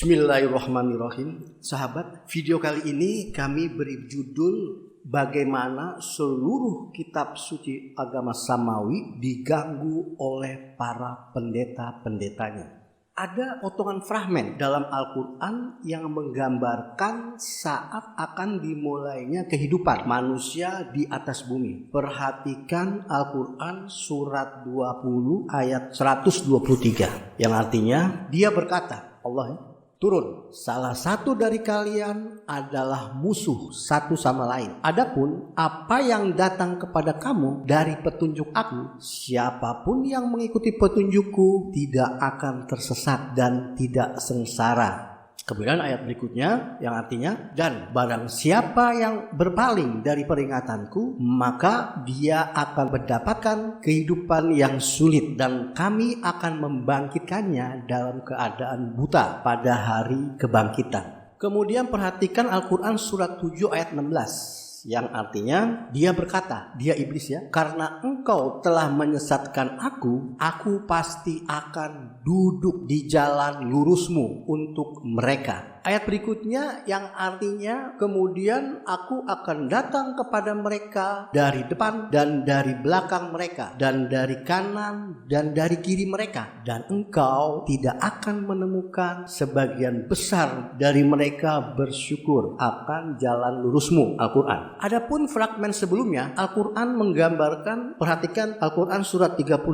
Bismillahirrahmanirrahim. Sahabat, video kali ini kami beri judul bagaimana seluruh kitab suci agama Samawi diganggu oleh para pendeta-pendetanya. Ada potongan fragmen dalam Al-Quran yang menggambarkan saat akan dimulainya kehidupan manusia di atas bumi. Perhatikan Al-Quran surat 20 ayat 123 yang artinya dia berkata, Allah turun, salah satu dari kalian adalah musuh satu sama lain. Adapun apa yang datang kepada kamu dari petunjuk aku, siapapun yang mengikuti petunjukku tidak akan tersesat dan tidak sengsara. Kemudian ayat berikutnya yang artinya, dan barang siapa yang berpaling dari peringatanku, maka dia akan mendapatkan kehidupan yang sulit dan kami akan membangkitkannya dalam keadaan buta pada hari kebangkitan. Kemudian perhatikan Al-Quran surat 7 ayat 16. Yang artinya dia berkata, dia iblis ya, karena engkau telah menyesatkan aku pasti akan duduk di jalan lurusmu untuk mereka. Ayat berikutnya yang artinya kemudian aku akan datang kepada mereka dari depan dan dari belakang mereka dan dari kanan dan dari kiri mereka, dan engkau tidak akan menemukan sebagian besar dari mereka bersyukur akan jalan lurusmu. Al-Quran. Adapun fragmen sebelumnya Al-Quran menggambarkan, perhatikan Al-Quran surat 38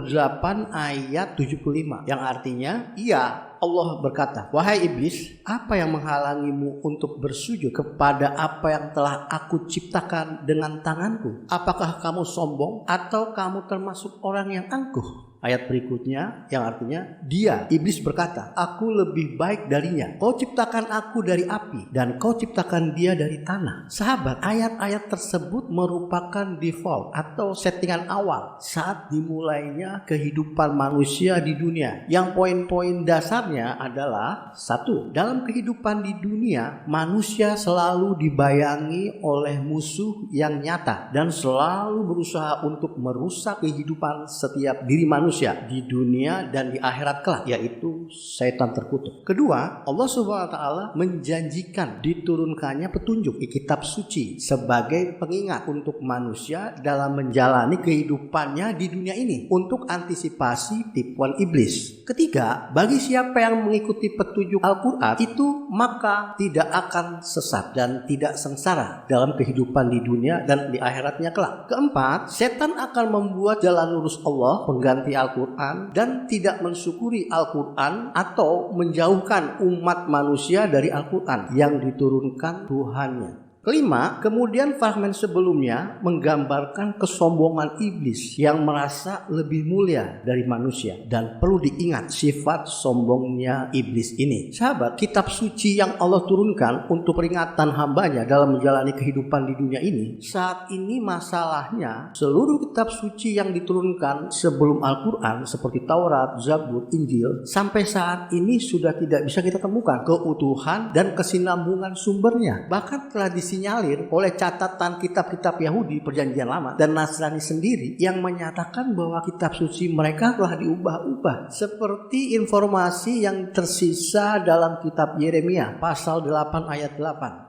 ayat 75 yang artinya Allah berkata, wahai iblis, apa yang menghalangimu untuk bersujud kepada apa yang telah aku ciptakan dengan tanganku? Apakah kamu sombong atau kamu termasuk orang yang angkuh? Ayat berikutnya yang artinya dia, iblis berkata, aku lebih baik darinya. Kau ciptakan aku dari api dan kau ciptakan dia dari tanah. Sahabat, ayat-ayat tersebut merupakan default atau settingan awal saat dimulainya kehidupan manusia di dunia. Yang poin-poin dasarnya adalah satu, dalam kehidupan di dunia manusia selalu dibayangi oleh musuh yang nyata dan selalu berusaha untuk merusak kehidupan setiap diri manusia di dunia dan di akhirat kelak, yaitu setan terkutuk. Kedua, Allah Subhanahu wa taala menjanjikan diturunkannya petunjuk di kitab suci sebagai pengingat untuk manusia dalam menjalani kehidupannya di dunia ini untuk antisipasi tipuan iblis. Ketiga, bagi siapa yang mengikuti petunjuk Al-Quran itu maka tidak akan sesat dan tidak sengsara dalam kehidupan di dunia dan di akhiratnya kelak. Keempat, setan akan membuat jalan lurus Allah pengganti Al-Quran dan tidak mensyukuri Al-Quran atau menjauhkan umat manusia dari Al-Quran yang diturunkan Tuhannya. Kelima, kemudian fragmen sebelumnya menggambarkan kesombongan iblis yang merasa lebih mulia dari manusia, dan perlu diingat sifat sombongnya iblis ini. Sahabat, kitab suci yang Allah turunkan untuk peringatan hambanya dalam menjalani kehidupan di dunia ini, saat ini masalahnya seluruh kitab suci yang diturunkan sebelum Al-Quran seperti Taurat, Zabur, Injil sampai saat ini sudah tidak bisa kita temukan keutuhan dan kesinambungan sumbernya. Bahkan telah disinyalir oleh catatan kitab-kitab Yahudi Perjanjian Lama dan Nasrani sendiri yang menyatakan bahwa kitab suci mereka telah diubah-ubah, seperti informasi yang tersisa dalam kitab Yeremia pasal 8 ayat 8.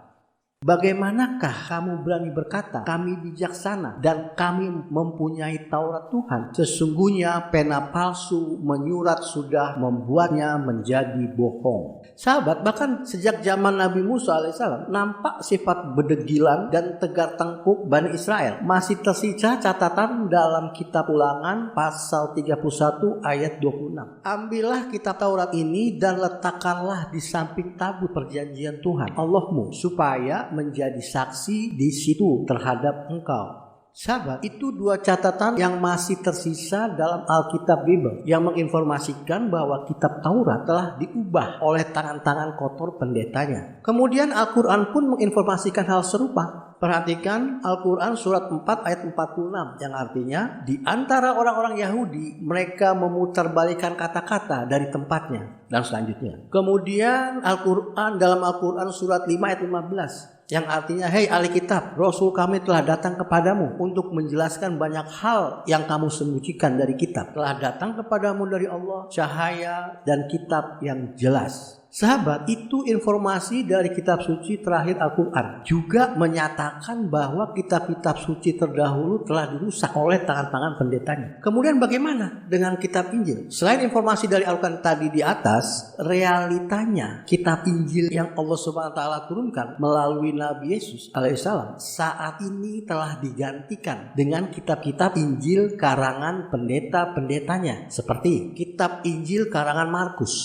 Bagaimanakah kamu berani berkata, kami bijaksana dan kami mempunyai Taurat Tuhan? Sesungguhnya pena palsu menyurat sudah membuatnya menjadi bohong. Sahabat, bahkan sejak zaman Nabi Musa alaihissalam nampak sifat bedegilan dan tegar tengkuk Bani Israel masih tersisa catatan dalam kitab Ulangan pasal 31 ayat 26. Ambillah kitab Taurat ini dan letakkanlah di samping tabut perjanjian Tuhan Allahmu supaya menjadi saksi di situ terhadap engkau. Sahabat, itu dua catatan yang masih tersisa dalam Alkitab Bible yang menginformasikan bahwa kitab Taurat telah diubah oleh tangan-tangan kotor pendetanya. Kemudian Al-Quran pun menginformasikan hal serupa. Perhatikan Al-Quran surat 4 ayat 46 yang artinya di antara orang-orang Yahudi mereka memutarbalikkan kata-kata dari tempatnya dan selanjutnya. Kemudian Al-Quran dalam Al-Quran surat 5 ayat 15 yang artinya, hei ahli kitab, Rasul kami telah datang kepadamu untuk menjelaskan banyak hal yang kamu sembunyikan dari kitab. Telah datang kepadamu dari Allah cahaya dan kitab yang jelas. Sahabat, itu informasi dari kitab suci terakhir Al-Quran. Juga menyatakan bahwa kitab-kitab suci terdahulu telah dirusak oleh tangan-tangan pendetanya. Kemudian bagaimana dengan kitab Injil? Selain informasi dari Al-Quran tadi di atas, realitanya kitab Injil yang Allah SWT turunkan melalui Nabi Yesus alaihissalam saat ini telah digantikan dengan kitab-kitab Injil karangan pendeta-pendetanya. Seperti kitab Injil karangan Markus,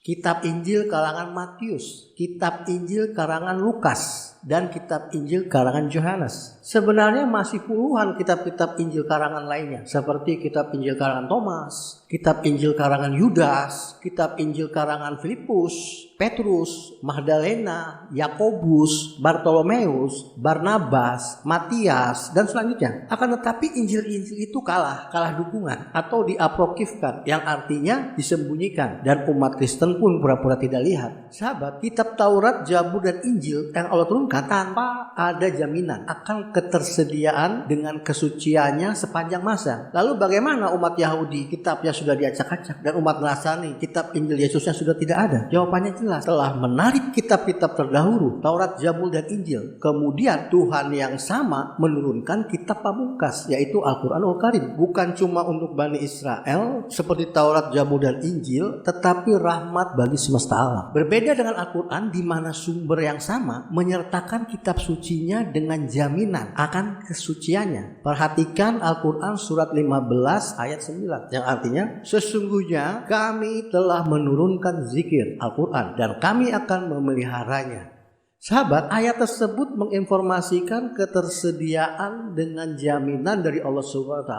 kitab Injil karangan Matius, kitab Injil karangan Lukas, dan kitab Injil karangan Yohanes. Sebenarnya masih puluhan kitab-kitab Injil karangan lainnya, seperti kitab Injil karangan Thomas, kitab Injil karangan Yudas, kitab Injil karangan Filipus, Petrus, Magdalena, Yakobus, Bartolomeus, Barnabas, Matias, dan selanjutnya. Akan tetapi Injil-Injil itu kalah dukungan atau diaprokifkan, yang artinya disembunyikan, dan umat Kristen pun pura-pura tidak lihat. Sahabat, kitab Taurat, Zabur, dan Injil yang Allah turunkan tanpa ada jaminan akan ketersediaan dengan kesuciannya sepanjang masa. Lalu bagaimana umat Yahudi, kitabnya sudah diacak-acak, dan umat Nasrani, kitab Injil Yesusnya sudah tidak ada? Jawabannya jelas, telah menarik kitab-kitab terdahulu, Taurat, Zabur, dan Injil. Kemudian Tuhan yang sama menurunkan kitab pamungkas, yaitu Al-Quranul Karim. Bukan cuma untuk Bani Israel seperti Taurat, Zabur, dan Injil, tetapi rahmat bagi semesta alam. Berbeda dengan Al-Quran di mana sumber yang sama menyertakan kitab sucinya dengan jaminan akan kesuciannya. Perhatikan Al-Quran surat 15 ayat 9 yang artinya, sesungguhnya kami telah menurunkan zikir Al-Quran dan kami akan memeliharanya. Sahabat, ayat tersebut menginformasikan ketersediaan dengan jaminan dari Allah SWT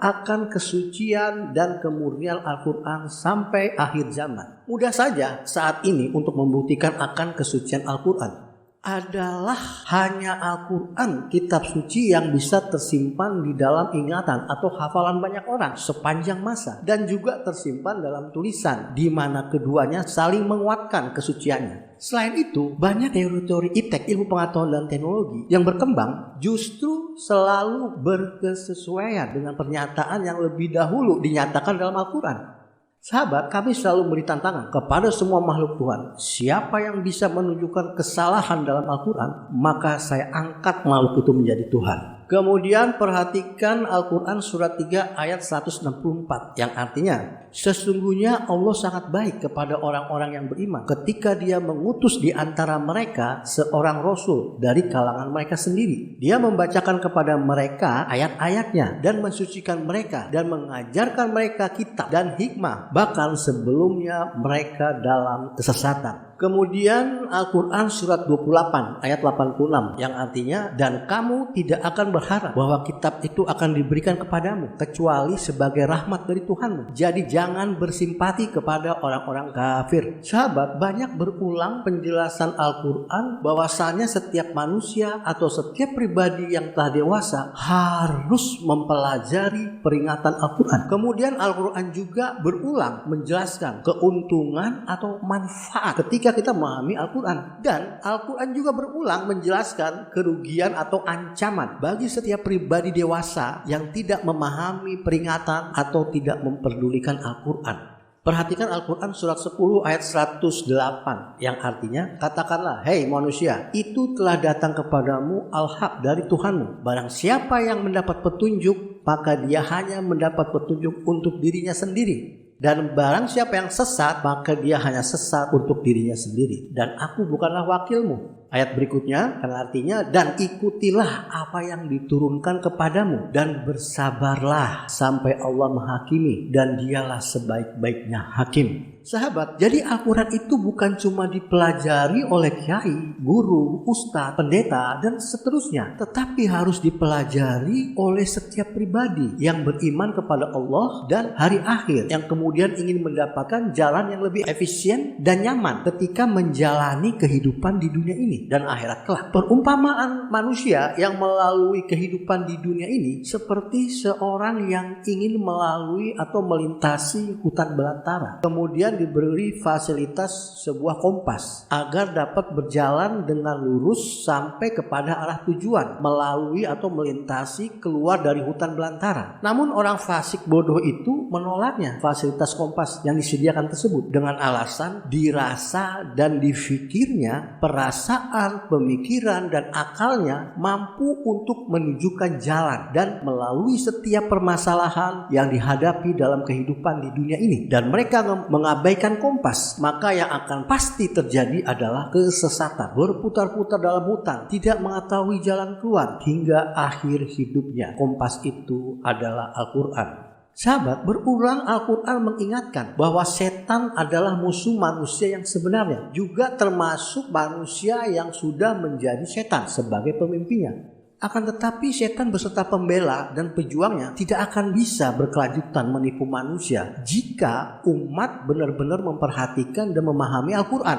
akan kesucian dan kemurnian Al-Quran sampai akhir zaman. Mudah saja saat ini untuk membuktikan akan kesucian Al-Quran adalah hanya Al-Quran, kitab suci yang bisa tersimpan di dalam ingatan atau hafalan banyak orang sepanjang masa, dan juga tersimpan dalam tulisan di mana keduanya saling menguatkan kesuciannya. Selain itu, banyak teori-teori iptek, ilmu pengetahuan dan teknologi yang berkembang justru selalu berkesesuaian dengan pernyataan yang lebih dahulu dinyatakan dalam Al-Quran. Sahabat, kami selalu beri tantangan kepada semua makhluk Tuhan. Siapa yang bisa menunjukkan kesalahan dalam Al-Quran, maka saya angkat makhluk itu menjadi Tuhan. Kemudian perhatikan Al-Quran surat 3 ayat 164 yang artinya, sesungguhnya Allah sangat baik kepada orang-orang yang beriman ketika Dia mengutus di antara mereka seorang rasul dari kalangan mereka sendiri. Dia membacakan kepada mereka ayat-ayatnya dan mensucikan mereka dan mengajarkan mereka kitab dan hikmah, bahkan sebelumnya mereka dalam kesesatan. Kemudian Al-Quran surat 28 ayat 86 yang artinya, dan kamu tidak akan berharap bahwa kitab itu akan diberikan kepadamu kecuali sebagai rahmat dari Tuhanmu. Jadi jangan bersimpati kepada orang-orang kafir. Sahabat, banyak berulang penjelasan Al-Quran bahwasanya setiap manusia atau setiap pribadi yang telah dewasa harus mempelajari peringatan Al-Quran. Kemudian Al-Quran juga berulang menjelaskan keuntungan atau manfaat ketika kita memahami Al-Quran. Dan Al-Quran juga berulang menjelaskan kerugian atau ancaman bagi setiap pribadi dewasa yang tidak memahami peringatan atau tidak memperdulikan Al-Quran. Perhatikan Al-Quran surat 10 ayat 108 yang artinya, katakanlah, hei manusia, itu telah datang kepadamu al-haq dari Tuhanmu. Barang siapa yang mendapat petunjuk, maka dia hanya mendapat petunjuk untuk dirinya sendiri. Dan barang siapa yang sesat, maka dia hanya sesat untuk dirinya sendiri. Dan aku bukanlah wakilmu. Ayat berikutnya kan artinya, dan ikutilah apa yang diturunkan kepadamu dan bersabarlah sampai Allah menghakimi, dan dialah sebaik-baiknya hakim. Sahabat, jadi Al-Quran itu bukan cuma dipelajari oleh kiai, guru, ustadz, pendeta, dan seterusnya, tetapi harus dipelajari oleh setiap pribadi yang beriman kepada Allah dan hari akhir, yang kemudian ingin mendapatkan jalan yang lebih efisien dan nyaman ketika menjalani kehidupan di dunia ini. ini dan akhirat kelak. Perumpamaan manusia yang melalui kehidupan di dunia ini seperti seorang yang ingin melalui atau melintasi hutan belantara, kemudian diberi fasilitas sebuah kompas agar dapat berjalan dengan lurus sampai kepada arah tujuan melalui atau melintasi keluar dari hutan belantara. Namun orang fasik bodoh itu menolaknya fasilitas kompas yang disediakan tersebut dengan alasan dirasa dan difikirnya perasaan, pemikiran, dan akalnya mampu untuk menunjukkan jalan dan melalui setiap permasalahan yang dihadapi dalam kehidupan di dunia ini, dan mereka mengabaikan kompas, maka yang akan pasti terjadi adalah kesesatan, berputar-putar dalam hutan, tidak mengetahui jalan keluar hingga akhir hidupnya. Kompas itu adalah Al-Quran. Sahabat, berulang Al-Quran mengingatkan bahwa setan adalah musuh manusia yang sebenarnya, juga termasuk manusia yang sudah menjadi setan sebagai pemimpinnya. Akan tetapi setan beserta pembela dan pejuangnya tidak akan bisa berkelanjutan menipu manusia jika umat benar-benar memperhatikan dan memahami Al-Quran.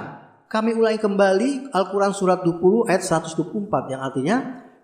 Kami ulangi kembali Al-Quran surat 20 ayat 124 yang artinya,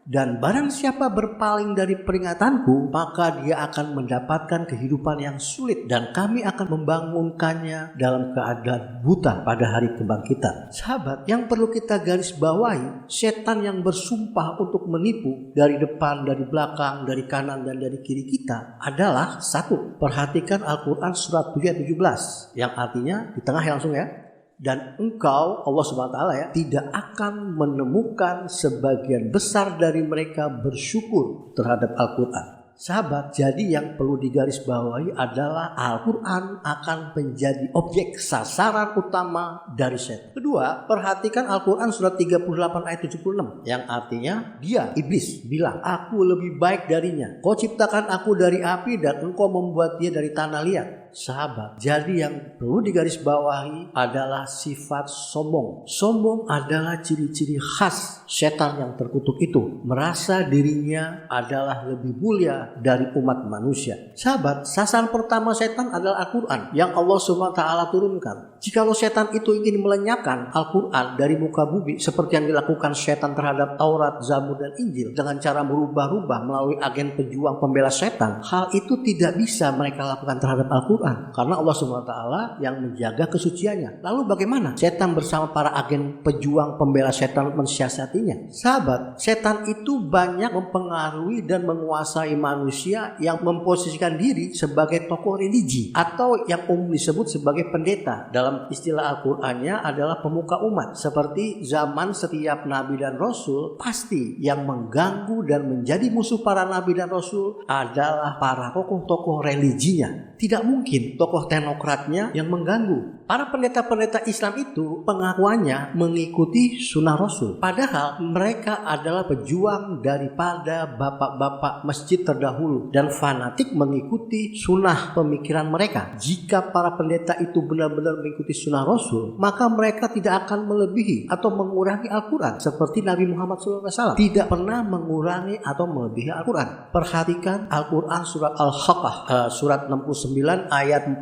dan barang siapa berpaling dari peringatanku, maka dia akan mendapatkan kehidupan yang sulit, dan kami akan membangunkannya dalam keadaan buta pada hari kebangkitan. Sahabat, yang perlu kita garis bawahi, setan yang bersumpah untuk menipu dari depan, dari belakang, dari kanan, dan dari kiri kita adalah satu. Perhatikan Al-Quran surat 7 ayat 17 yang artinya di tengah langsung ya. Dan engkau, Allah SWT ya, tidak akan menemukan sebagian besar dari mereka bersyukur terhadap Al-Quran. Sahabat, jadi yang perlu digarisbawahi adalah Al-Quran akan menjadi objek sasaran utama dari setan. Kedua, perhatikan Al-Quran surat 38 ayat 76 yang artinya dia, iblis, bilang, aku lebih baik darinya. Kau ciptakan aku dari api dan engkau membuat dia dari tanah liat. Sahabat, jadi yang perlu digarisbawahi adalah sifat sombong. Sombong adalah ciri-ciri khas setan yang terkutuk itu, merasa dirinya adalah lebih mulia dari umat manusia. Sahabat, sasaran pertama setan adalah Al-Quran yang Allah SWT turunkan. Jikalau setan itu ingin melenyapkan Al-Quran dari muka bumi seperti yang dilakukan setan terhadap Taurat, Zabur, dan Injil dengan cara merubah-rubah melalui agen pejuang pembela setan, hal itu tidak bisa mereka lakukan terhadap Al-Quran karena Allah SWT yang menjaga kesuciannya. Lalu bagaimana setan bersama para agen pejuang pembela setan mensiasatinya? Sahabat, setan itu banyak mempengaruhi dan menguasai manusia yang memposisikan diri sebagai tokoh religi atau yang umum disebut sebagai pendeta. Dalam istilah Al-Qur'annya adalah pemuka umat. Seperti zaman setiap nabi dan rasul, pasti yang mengganggu dan menjadi musuh para nabi dan rasul adalah para tokoh-tokoh religinya. Tidak mungkin tokoh teknokratnya yang mengganggu. Para pendeta-pendeta Islam itu pengakuannya mengikuti sunnah Rasul. Padahal mereka adalah pejuang daripada bapak-bapak masjid terdahulu dan fanatik mengikuti sunnah pemikiran mereka. Jika para pendeta itu benar-benar mengikuti sunnah Rasul, maka mereka tidak akan melebihi atau mengurangi Al-Quran. Seperti Nabi Muhammad SAW tidak pernah mengurangi atau melebihi Al-Quran. Perhatikan Al-Quran surat Al-Haqqah surat 69 ayat 44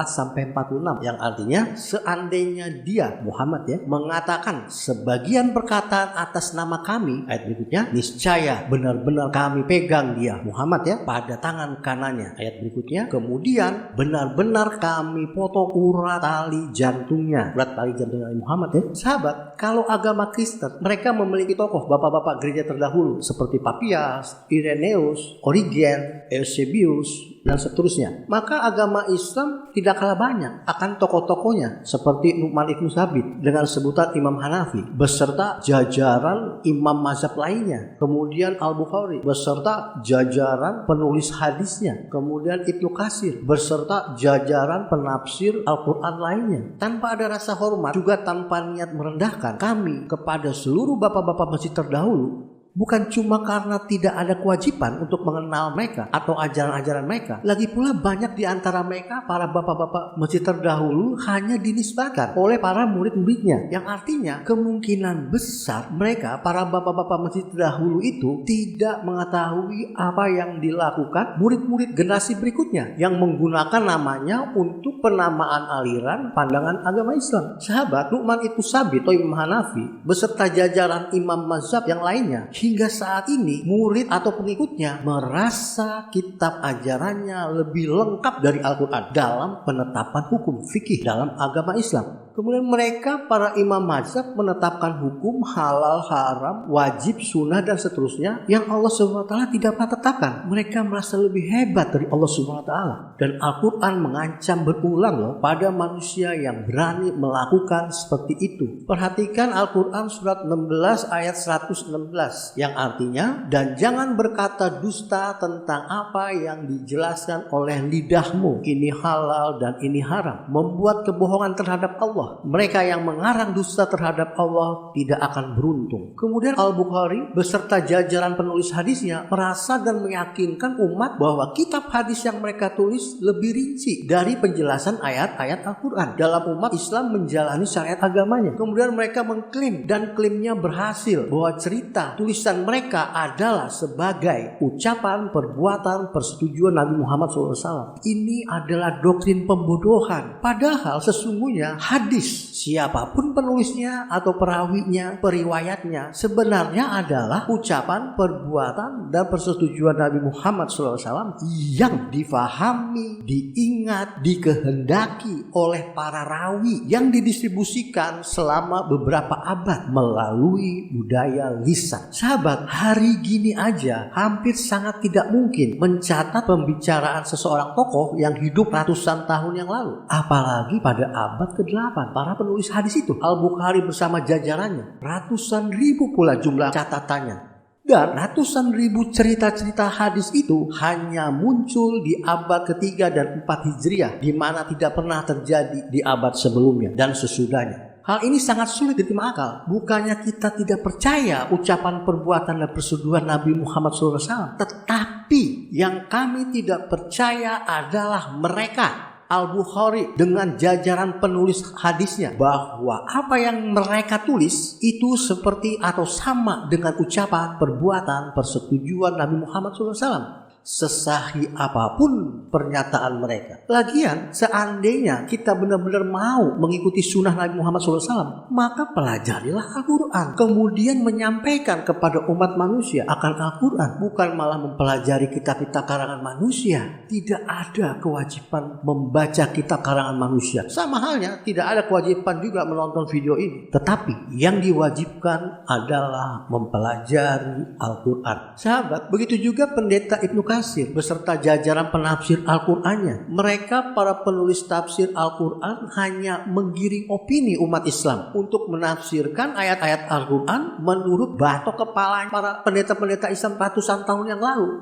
sampai 46 yang artinya seandainya dia Muhammad ya mengatakan sebagian perkataan atas nama kami, ayat berikutnya, niscaya benar-benar kami pegang dia Muhammad ya pada tangan kanannya. Ayat berikutnya, kemudian benar-benar kami potong urat tali jantungnya. Urat tali jantungnya Muhammad ya. Sahabat, kalau agama Kristen mereka memiliki tokoh bapak-bapak gereja terdahulu seperti Papias, Irenaeus, Origen, Eusebius, dan seterusnya. Maka agama Islam tidak kalah banyak akan tokoh-tokohnya seperti Nu'man ibn Sabit dengan sebutan Imam Hanafi beserta jajaran imam mazhab lainnya, kemudian Al-Bukhari beserta jajaran penulis hadisnya, kemudian Ibnu Katsir beserta jajaran penafsir Al-Quran lainnya. Tanpa ada rasa hormat juga tanpa niat merendahkan, kami kepada seluruh bapak-bapak masjid terdahulu Bukan cuma karena tidak ada kewajiban untuk mengenal mereka atau ajaran-ajaran mereka. Lagi pula banyak di antara mereka, para bapak-bapak masjid terdahulu, hanya dinisbahkan oleh para murid-muridnya. Yang artinya kemungkinan besar mereka, para bapak-bapak masjid terdahulu itu, tidak mengetahui apa yang dilakukan murid-murid generasi berikutnya yang menggunakan namanya untuk penamaan aliran pandangan agama Islam. Sahabat, Nu'man itu Sabit atau Imam Hanafi beserta jajaran imam mazhab yang lainnya, hingga saat ini murid atau pengikutnya merasa kitab ajarannya lebih lengkap dari Al-Quran dalam penetapan hukum fikih dalam agama Islam. Kemudian mereka, para imam mazhab, menetapkan hukum halal, haram, wajib, sunnah, dan seterusnya yang Allah SWT tidak pernah tetapkan. Mereka merasa lebih hebat dari Allah SWT. Dan Al-Quran mengancam berulang loh pada manusia yang berani melakukan seperti itu. Perhatikan Al-Quran surat 16 ayat 116 yang artinya, dan jangan berkata dusta tentang apa yang dijelaskan oleh lidahmu. Ini halal dan ini haram. Membuat kebohongan terhadap Allah. Mereka yang mengarang dusta terhadap Allah tidak akan beruntung. Kemudian Al-Bukhari beserta jajaran penulis hadisnya merasa dan meyakinkan umat bahwa kitab hadis yang mereka tulis lebih rinci dari penjelasan ayat-ayat Al-Quran dalam umat Islam menjalani syariat agamanya. Kemudian mereka mengklaim, dan klaimnya berhasil, bahwa cerita tulisan mereka adalah sebagai ucapan, perbuatan, persetujuan Nabi Muhammad SAW. Ini adalah doktrin pembodohan. Padahal sesungguhnya hadis, siapapun penulisnya atau perawinya, periwayatnya, sebenarnya adalah ucapan, perbuatan, dan persetujuan Nabi Muhammad SAW yang difahami, diingat, dikehendaki oleh para rawi yang didistribusikan selama beberapa abad melalui budaya lisan. Sahabat, hari gini aja hampir sangat tidak mungkin mencatat pembicaraan seseorang tokoh yang hidup ratusan tahun yang lalu, apalagi pada abad ke-8. Para penulis hadis itu, Al-Bukhari bersama jajarannya, ratusan ribu pula jumlah catatannya. Dan ratusan ribu cerita-cerita hadis itu hanya muncul di abad ke-3 dan 4 Hijriah, di mana tidak pernah terjadi di abad sebelumnya dan sesudahnya. Hal ini sangat sulit diterima akal. Bukannya kita tidak percaya ucapan, perbuatan, dan persetujuan Nabi Muhammad SAW, tetapi yang kami tidak percaya adalah mereka, Al-Bukhari dengan jajaran penulis hadisnya, bahwa apa yang mereka tulis itu seperti atau sama dengan ucapan, perbuatan, persetujuan Nabi Muhammad SAW. Sesahih apapun pernyataan mereka. Lagian, seandainya kita benar-benar mau mengikuti sunnah Nabi Muhammad SAW, maka pelajarilah Al-Quran, kemudian menyampaikan kepada umat manusia akan Al-Quran, bukan malah mempelajari kitab-kitab karangan manusia. Tidak ada kewajiban membaca kitab karangan manusia. Sama halnya tidak ada kewajiban juga menonton video ini. Tetapi yang diwajibkan adalah mempelajari Al-Quran. Sahabat, begitu juga pendeta Ibnu Katsir beserta jajaran penafsir Al-Qur'annya. Mereka, para penulis tafsir Al-Qur'an, hanya menggiring opini umat Islam untuk menafsirkan ayat-ayat Al-Qur'an menurut batok kepala para pendeta-pendeta Islam ratusan tahun yang lalu.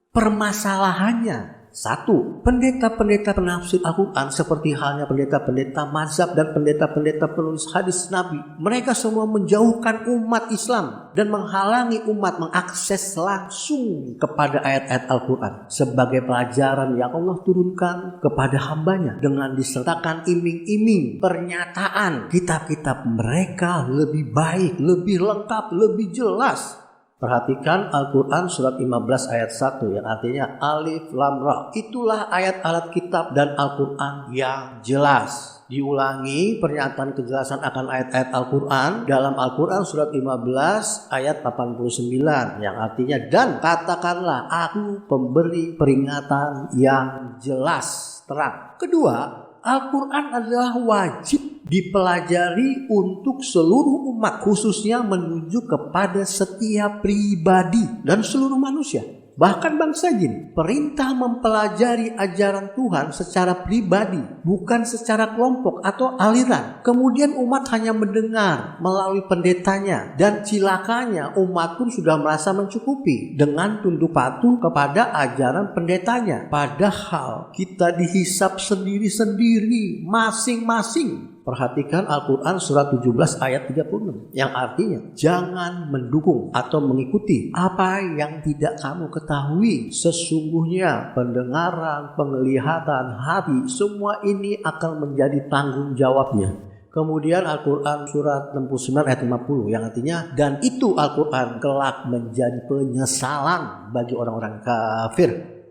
Permasalahannya, satu, pendeta-pendeta penafsir Al-Quran seperti halnya pendeta-pendeta mazhab dan pendeta-pendeta penulis hadis Nabi, mereka semua menjauhkan umat Islam dan menghalangi umat mengakses langsung kepada ayat-ayat Al-Quran sebagai pelajaran yang Allah turunkan kepada hambanya, dengan disertakan iming-iming pernyataan kitab-kitab mereka lebih baik, lebih lengkap, lebih jelas. Perhatikan Al-Quran surat 15 ayat 1 yang artinya Alif Lam Ra. Itulah ayat-ayat kitab dan Al-Quran yang jelas. Diulangi pernyataan kejelasan akan ayat-ayat Al-Quran dalam Al-Quran surat 15 ayat 89 yang artinya, dan katakanlah aku pemberi peringatan yang jelas terang. Kedua, Al-Quran adalah wajib dipelajari untuk seluruh umat, khususnya menuju kepada setiap pribadi dan seluruh manusia. Bahkan bangsa jin, perintah mempelajari ajaran Tuhan secara pribadi, bukan secara kelompok atau aliran. Kemudian umat hanya mendengar melalui pendetanya, dan cilakanya umat pun sudah merasa mencukupi dengan tunduk patuh kepada ajaran pendetanya. Padahal kita dihisap sendiri-sendiri, masing-masing. Perhatikan Al-Quran surat 17 ayat 36 yang artinya jangan mendukung atau mengikuti apa yang tidak kamu ketahui. Sesungguhnya pendengaran, penglihatan, hati, semua ini akan menjadi tanggung jawabnya. Kemudian Al-Quran surat 69 ayat 50 yang artinya dan itu Al-Quran kelak menjadi penyesalan bagi orang-orang kafir.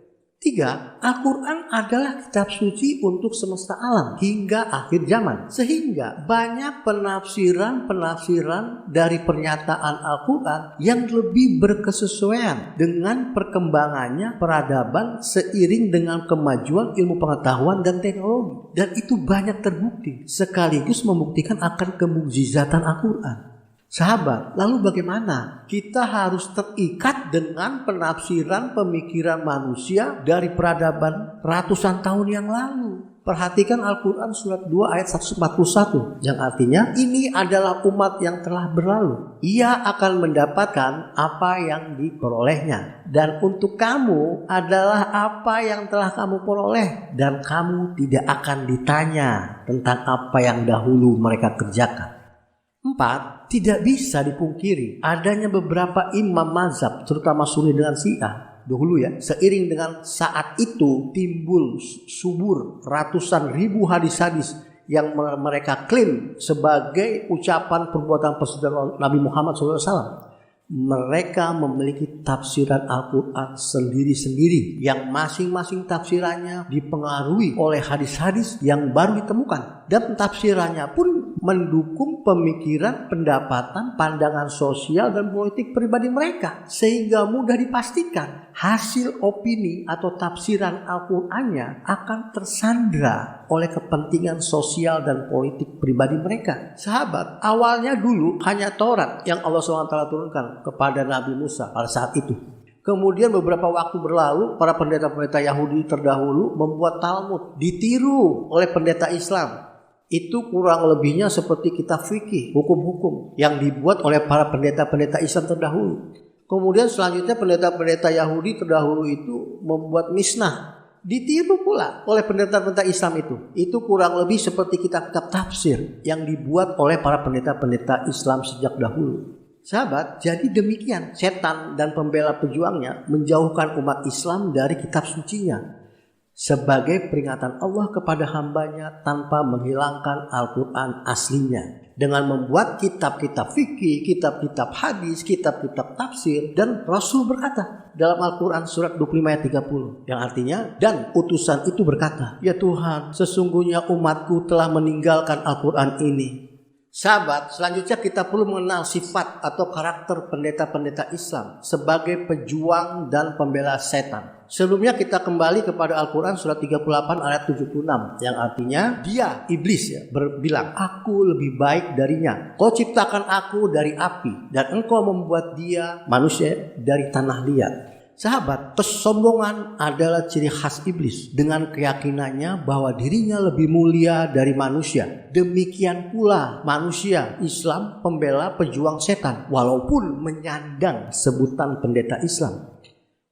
3. Al-Quran adalah kitab suci untuk semesta alam hingga akhir zaman. Sehingga banyak penafsiran dari pernyataan Al-Quran yang lebih berkesesuaian dengan perkembangannya peradaban seiring dengan kemajuan ilmu pengetahuan dan teknologi. Dan itu banyak terbukti sekaligus membuktikan akan kemukjizatan Al-Quran. Sahabat, lalu bagaimana? Kita harus terikat dengan penafsiran pemikiran manusia dari peradaban ratusan tahun yang lalu. Perhatikan Al-Quran surat 2 ayat 141 yang artinya ini adalah umat yang telah berlalu. Ia akan mendapatkan apa yang diperolehnya. Dan untuk kamu adalah apa yang telah kamu peroleh. Dan kamu tidak akan ditanya tentang apa yang dahulu mereka kerjakan. 4. Tidak bisa dipungkiri adanya beberapa imam mazhab terutama Sunni dengan Syiah dahulu ya. Seiring dengan saat itu timbul subur ratusan ribu hadis-hadis yang mereka klaim sebagai ucapan perbuatan Presiden Nabi Muhammad SAW. Mereka memiliki tafsiran Al-Quran sendiri-sendiri yang masing-masing tafsirannya dipengaruhi oleh hadis-hadis yang baru ditemukan. Dan tafsirannya pun mendukung pemikiran, pendapatan, pandangan sosial dan politik pribadi mereka. Sehingga mudah dipastikan hasil opini atau tafsiran Al-Qurannya akan tersandra oleh kepentingan sosial dan politik pribadi mereka. Sahabat, awalnya dulu hanya Taurat yang Allah SWT turunkan kepada Nabi Musa pada saat itu. Kemudian beberapa waktu berlalu, para pendeta-pendeta Yahudi terdahulu membuat Talmud, ditiru oleh pendeta Islam. Itu kurang lebihnya seperti kitab fikih, hukum-hukum yang dibuat oleh para pendeta-pendeta Islam terdahulu. Kemudian selanjutnya pendeta-pendeta Yahudi terdahulu itu membuat Misnah, ditiru pula oleh pendeta-pendeta Islam itu. Itu kurang lebih seperti kitab-kitab tafsir yang dibuat oleh para pendeta-pendeta Islam sejak dahulu. Sahabat, jadi demikian setan dan pembela pejuangnya menjauhkan umat Islam dari kitab sucinya sebagai peringatan Allah kepada hambanya tanpa menghilangkan Al-Quran aslinya. Dengan membuat kitab-kitab fikih, kitab-kitab hadis, kitab-kitab tafsir. Dan Rasul berkata dalam Al-Quran surat 25 ayat 30. Yang artinya, dan utusan itu berkata, ya Tuhan, sesungguhnya umatku telah meninggalkan Al-Quran ini. Sahabat, selanjutnya kita perlu mengenal sifat atau karakter pendeta-pendeta Islam sebagai pejuang dan pembela setan. Sebelumnya kita kembali kepada Al-Quran surat 38 ayat 76 yang artinya dia, iblis ya, berbilang, aku lebih baik darinya. Kau ciptakan aku dari api dan engkau membuat dia manusia dari tanah liat. Sahabat, kesombongan adalah ciri khas iblis dengan keyakinannya bahwa dirinya lebih mulia dari manusia. Demikian pula manusia Islam pembela pejuang setan walaupun menyandang sebutan pendeta Islam.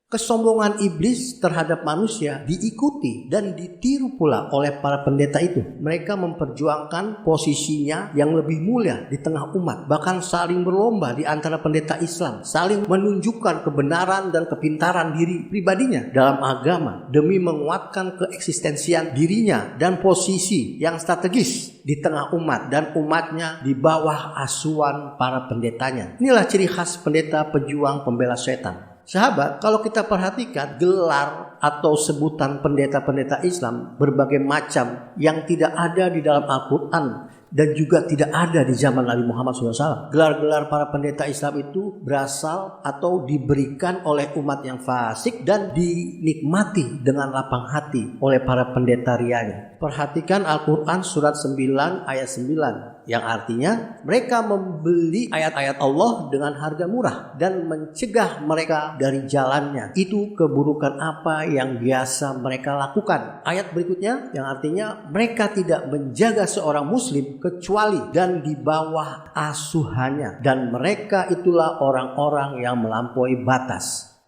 Kesombongan iblis terhadap manusia diikuti dan ditiru pula oleh para pendeta itu. Mereka memperjuangkan posisinya yang lebih mulia di tengah umat. Bahkan saling berlomba di antara pendeta Islam. Saling menunjukkan kebenaran dan kepintaran diri pribadinya dalam agama. Demi menguatkan keeksistensian dirinya dan posisi yang strategis di tengah umat. Dan umatnya di bawah asuhan para pendetanya. Inilah ciri khas pendeta pejuang pembela setan. Sahabat, kalau kita perhatikan gelar atau sebutan pendeta-pendeta Islam berbagai macam yang tidak ada di dalam Al-Quran dan juga tidak ada di zaman Nabi Muhammad SAW. Gelar-gelar para pendeta Islam itu berasal atau diberikan oleh umat yang fasik dan dinikmati dengan lapang hati oleh para pendeta rianya. Perhatikan Al-Quran surat 9 ayat 9. Yang artinya mereka membeli ayat-ayat Allah dengan harga murah dan mencegah mereka dari jalannya. Itu keburukan apa yang biasa mereka lakukan. Ayat berikutnya yang artinya mereka tidak menjaga seorang muslim kecuali dan di bawah asuhannya. Dan mereka itulah orang-orang yang melampaui batas.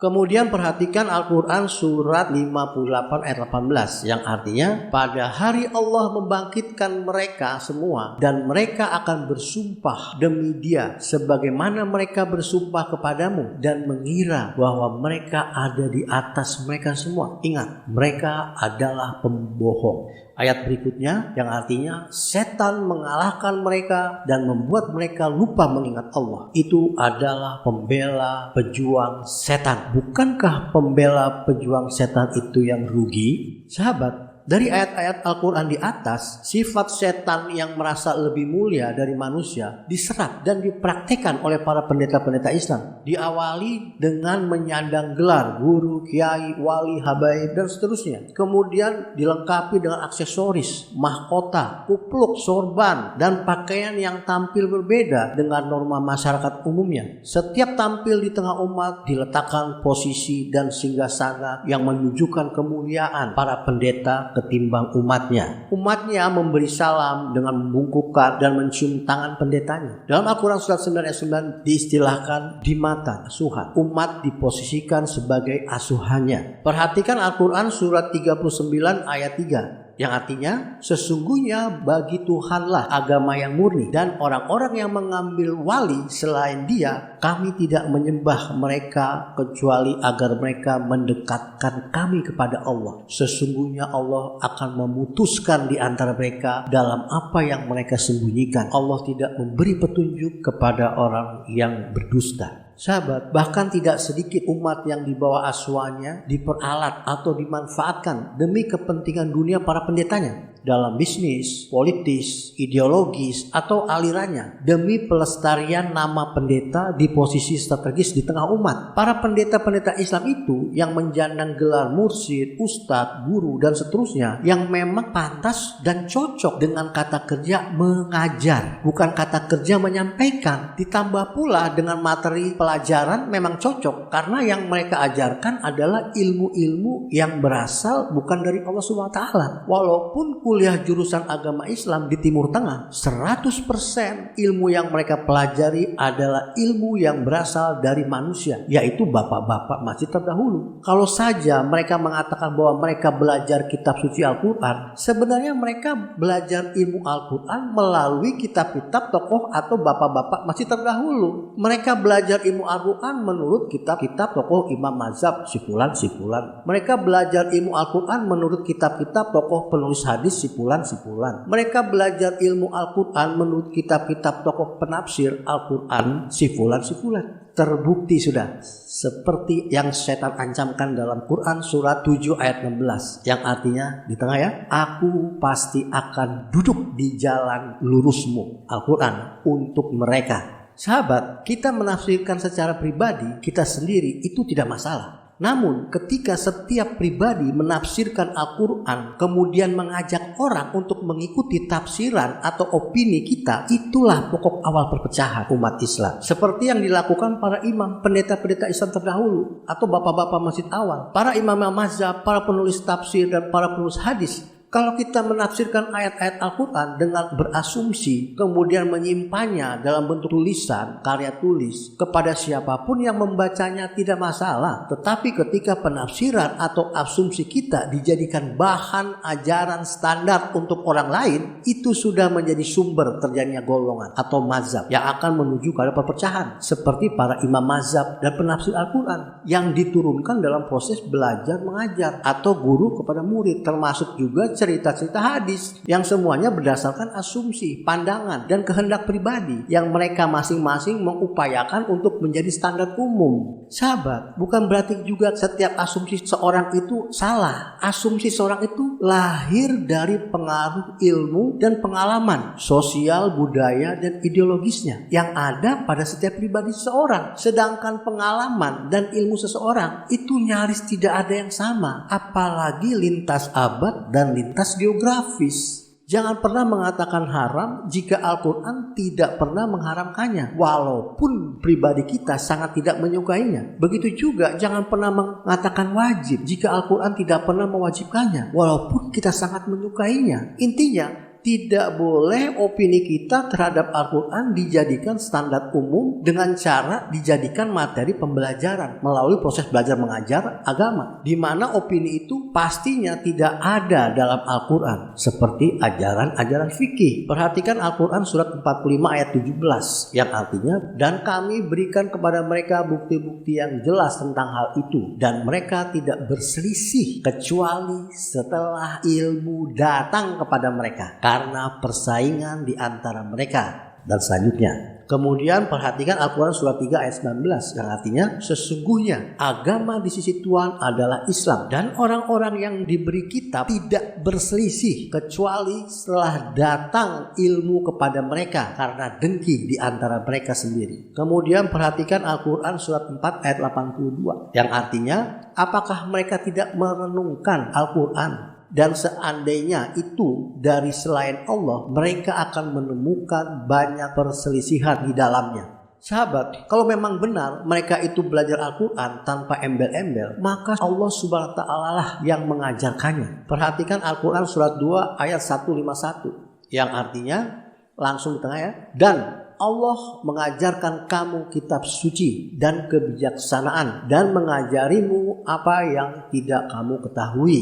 Kemudian perhatikan Al-Quran surat 58 ayat 18 yang artinya pada hari Allah membangkitkan mereka semua dan mereka akan bersumpah demi Dia sebagaimana mereka bersumpah kepadamu dan mengira bahwa mereka ada di atas mereka semua. Ingat, mereka adalah pembohong. Ayat berikutnya yang artinya setan mengalahkan mereka dan membuat mereka lupa mengingat Allah. Itu adalah pembela pejuang setan. Bukankah pembela pejuang setan itu yang rugi? Sahabat, dari ayat-ayat Al-Quran di atas, sifat setan yang merasa lebih mulia dari manusia diserap dan dipraktikkan oleh para pendeta-pendeta Islam. Diawali dengan menyandang gelar guru, kiai, wali, habaib, dan seterusnya. Kemudian dilengkapi dengan aksesoris, mahkota, kupluk, sorban, dan pakaian yang tampil berbeda dengan norma masyarakat umumnya. Setiap tampil di tengah umat diletakkan posisi dan singgasana yang menunjukkan kemuliaan para pendeta ketimbang umatnya. Umatnya memberi salam dengan membungkukkan dan mencium tangan pendetanya. Dalam Al-Quran surat 9 ayat 9 diistilahkan di mata asuhan. Umat diposisikan sebagai asuhannya. Perhatikan Al-Quran surat 39 ayat 3. Yang artinya sesungguhnya bagi Tuhanlah agama yang murni dan orang-orang yang mengambil wali selain Dia kami tidak menyembah mereka kecuali agar mereka mendekatkan kami kepada Allah. Sesungguhnya Allah akan memutuskan di antara mereka dalam apa yang mereka sembunyikan. Allah tidak memberi petunjuk kepada orang yang berdusta. Sahabat, bahkan tidak sedikit umat yang di bawah asuhannya diperalat atau dimanfaatkan demi kepentingan dunia para pendetanya dalam bisnis, politis, ideologis, atau alirannya demi pelestarian nama pendeta di posisi strategis di tengah umat. Para pendeta-pendeta Islam itu yang menjandang gelar mursyid, ustadz, guru, dan seterusnya yang memang pantas dan cocok dengan kata kerja mengajar, bukan kata kerja menyampaikan. Ditambah pula dengan materi pelajaran memang cocok karena yang mereka ajarkan adalah ilmu-ilmu yang berasal bukan dari Allah SWT. Walaupun kuliah jurusan agama Islam di Timur Tengah, 100% ilmu yang mereka pelajari adalah ilmu yang berasal dari manusia, yaitu bapak-bapak masjid terdahulu. Kalau saja mereka mengatakan bahwa mereka belajar kitab suci Al-Quran, sebenarnya mereka belajar ilmu Al-Quran melalui kitab-kitab tokoh atau bapak-bapak masjid terdahulu. Mereka belajar ilmu Al-Quran menurut kitab-kitab tokoh imam mazhab sipulan-sipulan. Mereka belajar ilmu Al-Quran menurut kitab-kitab tokoh penulis hadis sipulan-sipulan. Mereka belajar ilmu Al-Quran menurut kitab-kitab tokoh penafsir Al-Quran sipulan-sipulan. Terbukti sudah seperti yang setan ancamkan dalam Quran surat 7 ayat 16 yang artinya di tengah ya, aku pasti akan duduk di jalan lurusmu, Al-Quran, untuk mereka. Sahabat, kita menafsirkan secara pribadi kita sendiri itu tidak masalah. Namun ketika setiap pribadi menafsirkan Al-Quran kemudian mengajak orang untuk mengikuti tafsiran atau opini kita, itulah pokok awal perpecahan umat Islam. Seperti yang dilakukan para imam, pendeta-pendeta Islam terdahulu atau bapak-bapak masjid awal, para imam mazhab, para penulis tafsir dan para penulis hadis. Kalau kita menafsirkan ayat-ayat Al-Quran dengan berasumsi, kemudian menyimpannya dalam bentuk tulisan, karya tulis, kepada siapapun yang membacanya tidak masalah. Tetapi ketika penafsiran atau asumsi kita dijadikan bahan ajaran standar untuk orang lain, itu sudah menjadi sumber terjadinya golongan atau mazhab yang akan menuju pada perpecahan. Seperti para imam mazhab dan penafsir Al-Quran yang diturunkan dalam proses belajar mengajar atau guru kepada murid, termasuk juga cerita-cerita hadis yang semuanya berdasarkan asumsi, pandangan, dan kehendak pribadi yang mereka masing-masing mengupayakan untuk menjadi standar umum. Sahabat, bukan berarti juga setiap asumsi seorang itu salah. Asumsi seorang itu lahir dari pengaruh ilmu dan pengalaman sosial, budaya, dan ideologisnya yang ada pada setiap pribadi seseorang. Sedangkan pengalaman dan ilmu seseorang itu nyaris tidak ada yang sama, apalagi lintas abad dan lintas geografis. Jangan pernah mengatakan haram jika Al-Quran tidak pernah mengharamkannya, walaupun pribadi kita sangat tidak menyukainya. Begitu juga jangan pernah mengatakan wajib jika Al-Quran tidak pernah mewajibkannya, walaupun kita sangat menyukainya. Intinya, tidak boleh opini kita terhadap Al-Quran dijadikan standar umum dengan cara dijadikan materi pembelajaran melalui proses belajar mengajar agama, di mana opini itu pastinya tidak ada dalam Al-Quran seperti ajaran-ajaran fikih. Perhatikan Al-Quran surat 45 ayat 17 yang artinya, dan kami berikan kepada mereka bukti-bukti yang jelas tentang hal itu, dan mereka tidak berselisih kecuali setelah ilmu datang kepada mereka karena persaingan di antara mereka. Dan selanjutnya, kemudian perhatikan Al-Quran surat 3 ayat 19 yang artinya, sesungguhnya agama di sisi Tuhan adalah Islam, dan orang-orang yang diberi kitab tidak berselisih kecuali setelah datang ilmu kepada mereka karena dengki di antara mereka sendiri. Kemudian perhatikan Al-Quran surat 4 ayat 82 yang artinya, apakah mereka tidak merenungkan Al-Quran? Dan seandainya itu dari selain Allah, mereka akan menemukan banyak perselisihan di dalamnya. Sahabat, kalau memang benar mereka itu belajar Al-Quran tanpa embel-embel, maka Allah Subhanahu wa Ta'ala lah yang mengajarkannya. Perhatikan Al-Quran surat 2 ayat 151 yang artinya, langsung di tengah ya, dan Allah mengajarkan kamu kitab suci dan kebijaksanaan dan mengajarimu apa yang tidak kamu ketahui.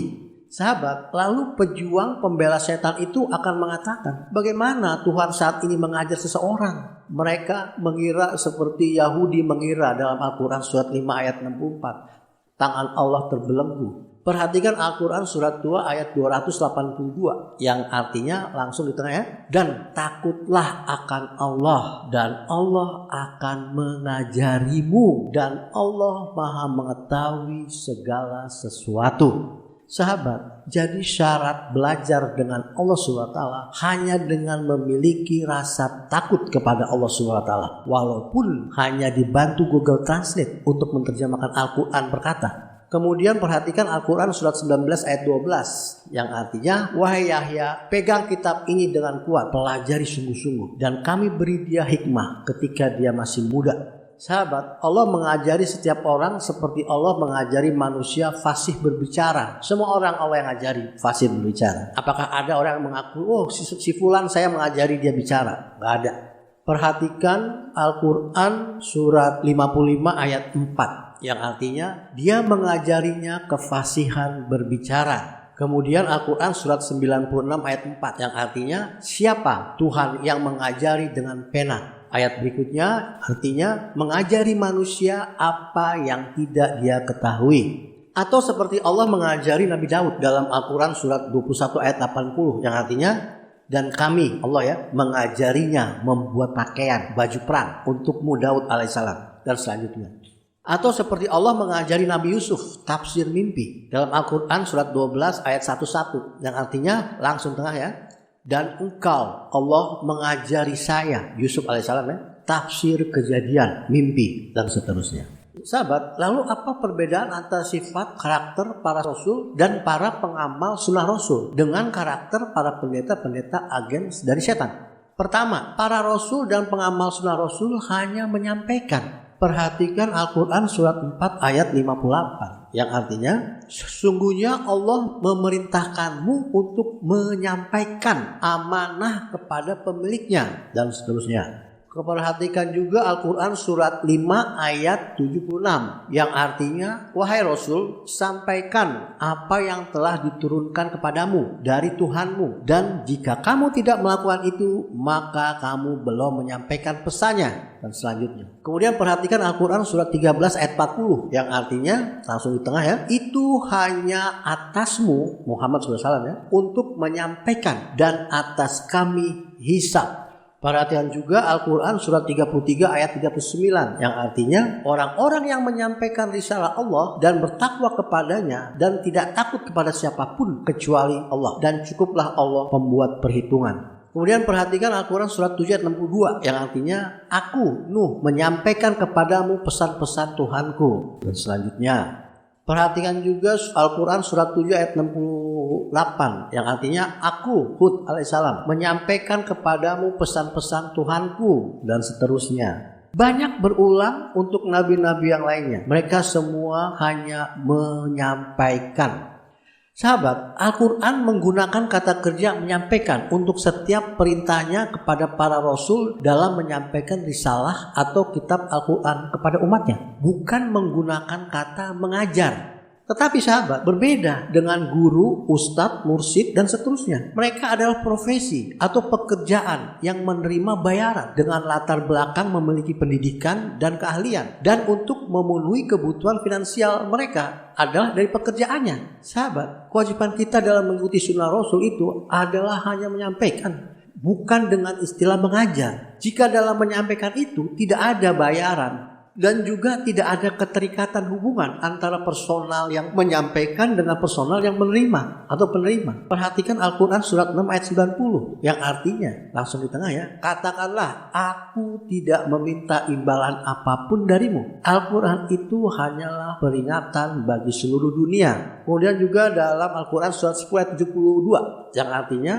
Sahabat, lalu pejuang pembela setan itu akan mengatakan, bagaimana Tuhan saat ini mengajar seseorang? Mereka mengira seperti Yahudi mengira dalam Al-Quran surat 5 ayat 64. Tangan Allah terbelenggu. Perhatikan Al-Quran surat 2 ayat 282 yang artinya langsung di tengah ya, dan takutlah akan Allah dan Allah akan mengajarimu dan Allah Maha mengetahui segala sesuatu. Sahabat, jadi syarat belajar dengan Allah SWT hanya dengan memiliki rasa takut kepada Allah SWT. Walaupun hanya dibantu Google Translate untuk menerjemahkan Al-Quran berkata. Kemudian perhatikan Al-Quran surat 19 ayat 12 yang artinya, wahai Yahya, pegang kitab ini dengan kuat, pelajari sungguh-sungguh, dan kami beri dia hikmah ketika dia masih muda. Sahabat, Allah mengajari setiap orang seperti Allah mengajari manusia fasih berbicara. Semua orang Allah yang ajari fasih berbicara. Apakah ada orang yang mengaku, oh si fulan saya mengajari dia bicara? Gak ada. Perhatikan Al-Quran surat 55 ayat 4 yang artinya dia mengajarinya kefasihan berbicara. Kemudian Al-Quran surat 96 ayat 4 yang artinya, siapa Tuhan yang mengajari dengan pena? Ayat berikutnya artinya mengajari manusia apa yang tidak dia ketahui. Atau seperti Allah mengajari Nabi Daud dalam Al-Quran surat 21 ayat 80 yang artinya, dan kami Allah ya mengajarinya membuat pakaian baju perang untukmu Daud alaihissalam, dan selanjutnya. Atau seperti Allah mengajari Nabi Yusuf tafsir mimpi dalam Al-Quran surat 12 ayat 11 yang artinya langsung tengah ya, dan engkau Allah mengajari saya Yusuf alaihissalam ya tafsir kejadian mimpi dan seterusnya. Sahabat, lalu apa perbedaan antara sifat karakter para rasul dan para pengamal sunnah rasul dengan karakter para pendeta-pendeta agen dari setan? Pertama, para rasul dan pengamal sunnah rasul hanya menyampaikan. Perhatikan Al-Quran surat 4 ayat 58 yang artinya, sesungguhnya Allah memerintahkanmu untuk menyampaikan amanah kepada pemiliknya dan seterusnya. Perhatikan juga Al-Quran surat 5 ayat 76 yang artinya, wahai Rasul, sampaikan apa yang telah diturunkan kepadamu dari Tuhanmu, dan jika kamu tidak melakukan itu maka kamu belum menyampaikan pesannya, dan selanjutnya. Kemudian perhatikan Al-Quran surat 13 ayat 40 yang artinya langsung di tengah ya, itu hanya atasmu Muhammad SAW ya untuk menyampaikan dan atas kami hisab. Perhatikan juga Al-Quran surat 33 ayat 39 yang artinya, orang-orang yang menyampaikan risalah Allah dan bertakwa kepadanya dan tidak takut kepada siapapun kecuali Allah, dan cukuplah Allah pembuat perhitungan. Kemudian perhatikan Al-Quran surat 7 ayat 62 yang artinya, aku Nuh menyampaikan kepadamu pesan-pesan Tuhanku, dan selanjutnya. Perhatikan juga Al-Quran surat 7 ayat 68 yang artinya, aku Hud alaihissalam menyampaikan kepadamu pesan-pesan Tuhanku, dan seterusnya. Banyak berulang untuk nabi-nabi yang lainnya. Mereka semua hanya menyampaikan. Sahabat, Al-Quran menggunakan kata kerja menyampaikan untuk setiap perintahnya kepada para rasul dalam menyampaikan risalah atau kitab Al-Quran kepada umatnya. Bukan menggunakan kata mengajar. Tetapi sahabat, berbeda dengan guru, ustadz, mursyid, dan seterusnya. Mereka adalah profesi atau pekerjaan yang menerima bayaran dengan latar belakang memiliki pendidikan dan keahlian. Dan untuk memenuhi kebutuhan finansial mereka adalah dari pekerjaannya. Sahabat, kewajiban kita dalam mengikuti sunnah Rasul itu adalah hanya menyampaikan, bukan dengan istilah mengajar. Jika dalam menyampaikan itu tidak ada bayaran dan juga tidak ada keterikatan hubungan antara personal yang menyampaikan dengan personal yang menerima atau penerima. Perhatikan Al-Quran surat 6 ayat 90 yang artinya, langsung di tengah ya, katakanlah aku tidak meminta imbalan apapun darimu. Al-Quran itu hanyalah peringatan bagi seluruh dunia. Kemudian juga dalam Al-Quran surat 10 ayat 72 yang artinya,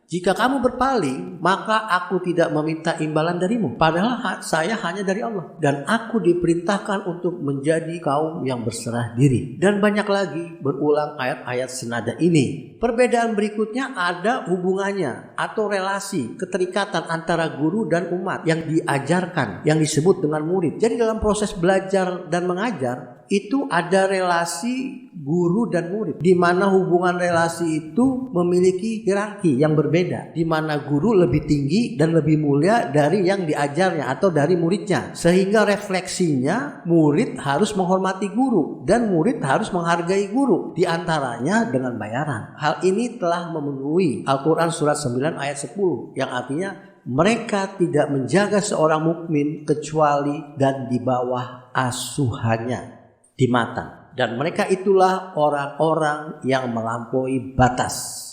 jika kamu berpaling, maka aku tidak meminta imbalan darimu. Padahal saya hanya dari Allah. Dan aku diperintahkan untuk menjadi kaum yang berserah diri. Dan banyak lagi berulang ayat-ayat senada ini. Perbedaan berikutnya ada hubungannya atau relasi, keterikatan antara guru dan umat yang diajarkan, yang disebut dengan murid. Jadi dalam proses belajar dan mengajar, itu ada relasi guru dan murid, di mana hubungan relasi itu memiliki hierarki yang berbeda, di mana guru lebih tinggi dan lebih mulia dari yang diajarnya atau dari muridnya, sehingga refleksinya murid harus menghormati guru dan murid harus menghargai guru, di antaranya dengan bayaran. Hal ini telah memenuhi Al-Quran surat 9 ayat 10 yang artinya mereka tidak menjaga seorang mukmin kecuali dan di bawah asuhannya di mata, dan mereka itulah orang-orang yang melampaui batas.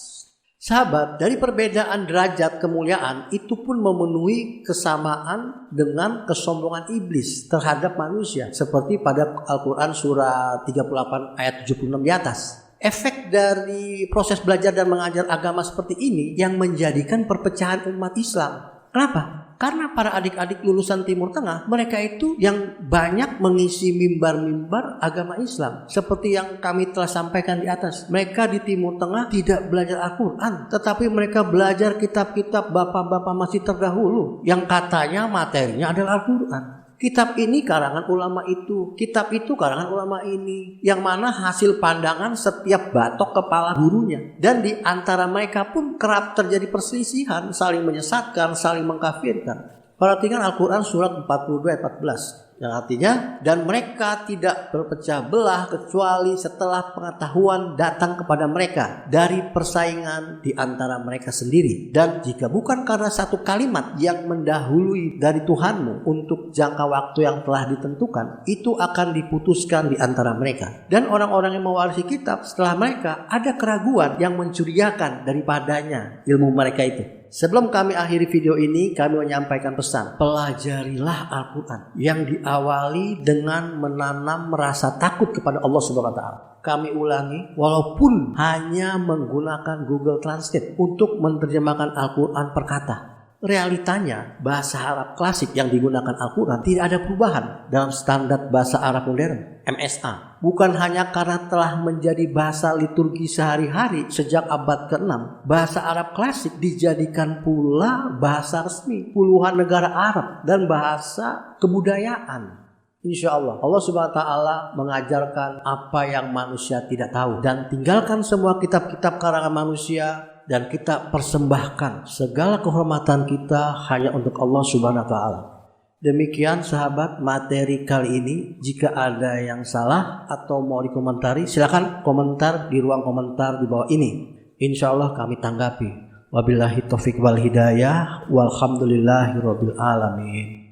Sahabat, dari perbedaan derajat kemuliaan itu pun memenuhi kesamaan dengan kesombongan iblis terhadap manusia, seperti pada Al-Quran surat 38 ayat 76 di atas. Efek dari proses belajar dan mengajar agama seperti ini yang menjadikan perpecahan umat Islam. Kenapa? Karena para adik-adik lulusan Timur Tengah, mereka itu yang banyak mengisi mimbar-mimbar agama Islam. Seperti yang kami telah sampaikan di atas. Mereka di Timur Tengah tidak belajar Al-Quran, tetapi mereka belajar kitab-kitab bapak-bapak masih terdahulu yang katanya materinya adalah Al-Quran. Kitab ini karangan ulama itu, kitab itu karangan ulama ini, yang mana hasil pandangan setiap batok kepala gurunya. Dan di antara mereka pun kerap terjadi perselisihan, saling menyesatkan, saling mengkafirkan. Perhatikan Al-Quran surat 42 ayat 14 yang artinya, dan mereka tidak berpecah belah kecuali setelah pengetahuan datang kepada mereka dari persaingan di antara mereka sendiri. Dan jika bukan karena satu kalimat yang mendahului dari Tuhanmu untuk jangka waktu yang telah ditentukan, itu akan diputuskan di antara mereka. Dan orang-orang yang mewarisi kitab setelah mereka, ada keraguan yang mencurigakan daripadanya ilmu mereka itu. Sebelum kami akhiri video ini, kami menyampaikan pesan, pelajarilah Al-Quran yang diawali dengan menanam rasa takut kepada Allah Subhanahu wa Ta'ala. Kami ulangi, walaupun hanya menggunakan Google Translate untuk menerjemahkan Al-Quran per kata, realitanya bahasa Arab klasik yang digunakan Al-Quran tidak ada perubahan dalam standar bahasa Arab modern MSA. Bukan hanya karena telah menjadi bahasa liturgi sehari-hari sejak abad ke-6, bahasa Arab klasik dijadikan pula bahasa resmi puluhan negara Arab dan bahasa kebudayaan. Insya Allah, Allah Subhanahu wa Ta'ala mengajarkan apa yang manusia tidak tahu, dan tinggalkan semua kitab-kitab karangan manusia, dan kita persembahkan segala kehormatan kita hanya untuk Allah Subhanahu wa Ta'ala. Demikian sahabat materi kali ini. Jika ada yang salah atau mau dikomentari, silakan komentar di ruang komentar di bawah ini. Insya Allah kami tanggapi. Wabillahi taufiq wal hidayah. Walhamdulillahirabbil alamin.